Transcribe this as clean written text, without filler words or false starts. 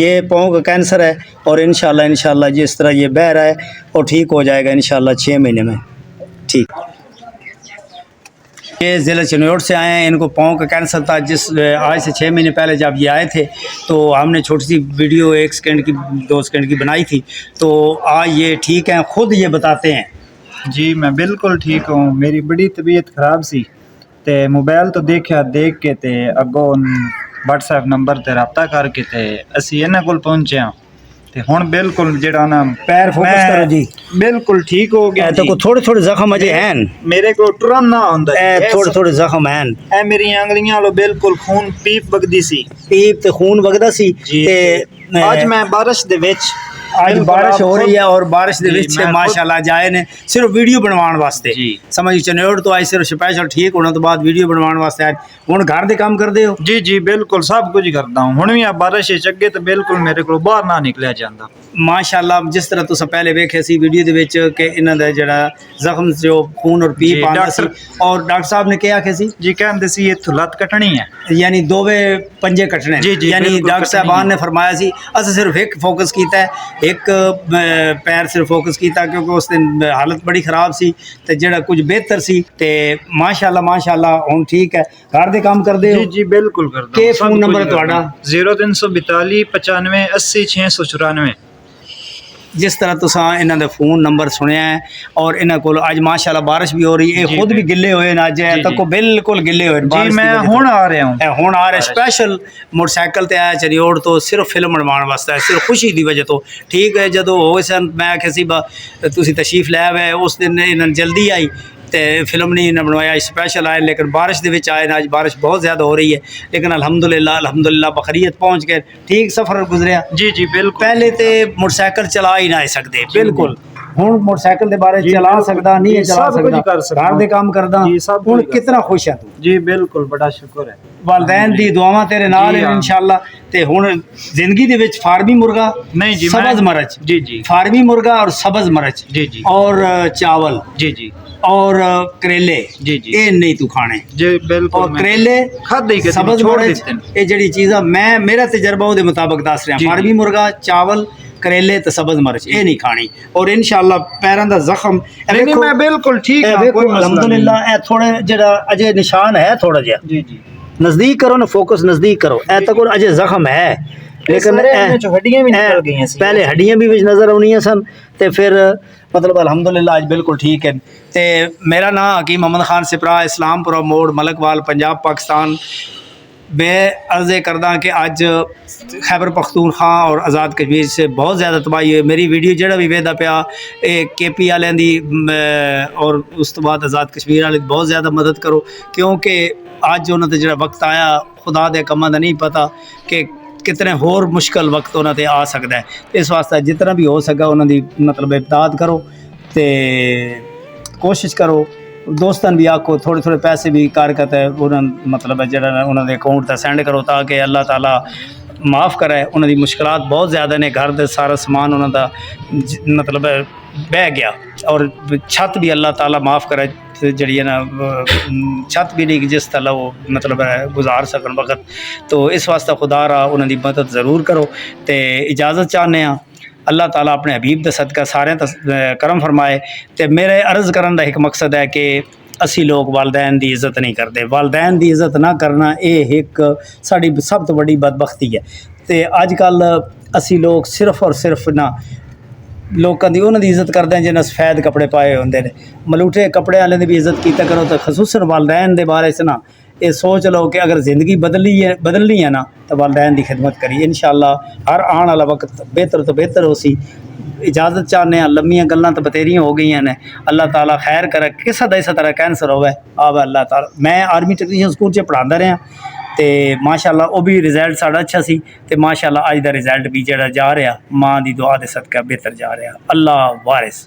ये पाँव का कैंसर है और इंशाल्लाह जिस तरह ये बह रहा है और ठीक हो जाएगा इंशाल्लाह 6 महीने में। ठीक। ये ज़िला चिन्नौर से आए हैं, इनको पाँव का कैंसर था। जिस आज से 6 महीने पहले जब ये आए थे तो हमने छोटी सी वीडियो 1 सेकंड की 2 सेकंड की बनाई थी, तो आज ये ठीक हैं, ख़ुद ये बताते हैं। जी मैं बिल्कुल ठीक हूँ। मेरी बड़ी तबीयत खराब सी ते मोबाइल तो देख के ते अगों WhatsApp नंबर ते रब्ता करके ते असी इन्हां कोल पहुंचे हां ते हुण बिल्कुल जेड़ा ना पैर फोकस करो जी, बिल्कुल ठीक हो गया। तो थोड़े थोड़े जख्म अजे हैं, मेरे को टुरन ना हुंदा, थोड़े थोड़े जख्म हैं। ए मेरी अंगलियां लो बिल्कुल खून पीप वगदी सी, पीप ते खून वगदा सी ते आज मैं बारिश दे विच आज बारिश हो रही है और बारिश दे विच माशाल्लाह जाए ने सिर्फ वीडियो बनवाने वास्ते समझ चन्नौर तो आई सिर्फ स्पेशल ठीक होने तो बाद वीडियो बनवाने वास्ते आए। हुण घर दे काम करदे हो? जी जी बिल्कुल सब कुछ करदा हूं। हुण भी आ बारिश अगे तो बिल्कुल मेरे को बाहर ना निकलिया जांदा। माशाल्लाह जिस तरह तुसां पहले वेखे सी वीडियो दे विच कि इन्हां दा जेड़ा जख्म जो खून और पीप आंदा सी और डॉक्टर साहब ने क्या आखे सी जी कहंदे सी इत्थों लत कटनी है, यानी दोवे पंजे कटने, यानी डॉक्टर साहबान ने फरमाया सी। अस सिर्फ एक फोकस कीता है, एक पैर सिर्फ फोकस किया क्योंकि उस दिन हालत बड़ी खराब सी ते जेड़ा कुछ बेहतर सी ते माशाल्लाह हुण ठीक है। घर दे काम करदे हो? जी बिल्कुल करदा। के फोन नंबर है तुहाडा? 0342 95 80 694। जिस तरह तुसां इन्हां दे फ़ोन नंबर सुनिया है और इन्हां कोल अज माशाल्लाह बारिश भी हो रही है, खुद भी गिले हुए ना अज तक बिल्कुल गिले हुए जी। मैं हुण आ रहा हूँ, हुण आ रहा स्पेशल मोटरसाइकिल ते आया चरियोड़ तो सिर्फ फिल्म बनवाने वास्ते, सिर्फ खुशी की वजह तो। ठीक है जदों होए सन मैं आख्या सी तुसीं तशरीफ लै आए, उस दिन इन्हां जल्दी आई तो फिल्म नहीं इन्हें बनवाया, स्पेशल आए लेकिन बारिश दे विच आए ना। आज बारिश बहुत ज़्यादा हो रही है लेकिन अल्हम्दुलिल्लाह बखरीत पहुँच गए, ठीक सफ़र गुजरिया। जी जी बिल्कुल। पहले तो मोटरसाइकिल चला ही ना सकते बिल्कुल, हुण मोटरसाइकिल के बारे चला सकदा नहीं है, चला सकदा, घर दे काम करदा, हुण कितना खुश है तू? जी बिल्कुल बड़ा शुक्र है, वालदैन दी दुआवां तेरे नाल है इंशाल्लाह। ते हुण जिंदगी दे विच फार्मी मुर्गा नहीं जी, सब्ज़ मरच जी जी, फार्मी मुर्गा और सब्ज़ मरच जी जी, और चावल जी जी, और करेले जी जी, ये नहीं तू खाने जी बिल्कुल। और करेले खादे ही सब्ज़ मरच ये जड़ी चीज़ां मैं मेरा तजर्बा उहदे मुताबिक दस रहा, फार्मी मुर्गा चावल करेले तो सब्ज़ मरच ये नहीं खानी। और इंशाल्लाह पैरों का जख्म मैं बिल्कुल ठीक है अल्हम्दुलिल्लाह। थोड़े जरा अजे निशान है थोड़ा जिहा जी जी, नज़दीक करो ना, फोकस नज़दीक करो। ए तक अजे जख्म है लेकिन हड्डियां भी निकल गई हैं, पहले हड्डियां भी नज़र आउणियां सन ते फिर मतलब अल्हम्दुलिल्लाह आज बिल्कुल ठीक है। ते मेरा नाम हकीम मोहम्मद खान सिपरा, इस्लामपुरा मोड़, मलकवाल, पंजाब पाकिस्तान। मैं अर्ज़ करदा कि अज खैबर पख्तूनख्वा और आज़ाद कश्मीर से बहुत ज़्यादा तबाही है। मेरी वीडियो जड़ा भी वेदा पिया KP वालें दी और उस तो बाद आज़ाद कश्मीर वाले बहुत ज़्यादा मदद करो, क्योंकि अज उन्होंने जो वक्त आया खुदा दे कमां दा नहीं पता कि कितने होर मुश्किल वक्त उन्होंने आ सकता है। इस वास्ते जितना भी हो सका उन्होंने मतलब इमदाद करो तो कोशिश करो, दोस्तन भी आखो थोड़े थोड़े पैसे भी कारकत है उन्होंने मतलब जो उन्होंने अकाउंट तक सेंड करो ताकि अल्लाह ताला माफ़ करे। उन्होंने मुश्किलात बहुत ज़्यादा ने, घर दे सारा समान उन्होंने मतलब बह गया और छत भी अल्लाह ताला माफ़ करे जी है ना, छत भी नहीं जिस तरह वो मतलब गुजार सकन वक्त। तो इस वास्ते खुदा रहा उन्होंने मदद ज़रूर करो। तो इजाज़त चाहते हैं अल्लाह ताला अपने हबीब दे सदका सारे करम फरमाए। तो मेरे अर्ज़ करन दा एक मकसद है कि असी लोग वालदैन दी इज़्ज़त नहीं करते, वालदैन दी इज़्ज़त ना करना ये एक साड़ी सब तो बड़ी बदबख्ती है। तो अजकल असी लोग सिर्फ और सिर्फ ना लोगों की उन्होंने इज़्ज़त करते हैं जिन्हें सफेद कपड़े पाए होंगे ने, मलूठे कपड़े वाले की भी इज़्ज़त किया करो। तो खसूसन वालदैन के बारे से ना ये सोच लो कि अगर ज़िंदगी बदलनी है ना तो वालदैन की खिदमत करिए, इंशाअल्लाह हर आने वाला वक्त बेहतर तो बेहतर हो सी। इजाज़त चाहते हैं, लम्मियां गल्लां तो बतेरियां हो गई ने, अल्लाह ताला खैर करे। किसा दा इस तरह कैंसर होवे आवे अल्लाह ताला। मैं आर्मी टेक्नीशियन स्कूल च पढ़ांदा रहा तो माशाल्लाह वो भी रिजल्ट साड़ा अच्छा सी ते माशाल्लाह अज दा रिजल्ट भी जेड़ा जा रहा माँ की दुआ दे सदका बेहतर जा रहा। अल्लाह वारिस।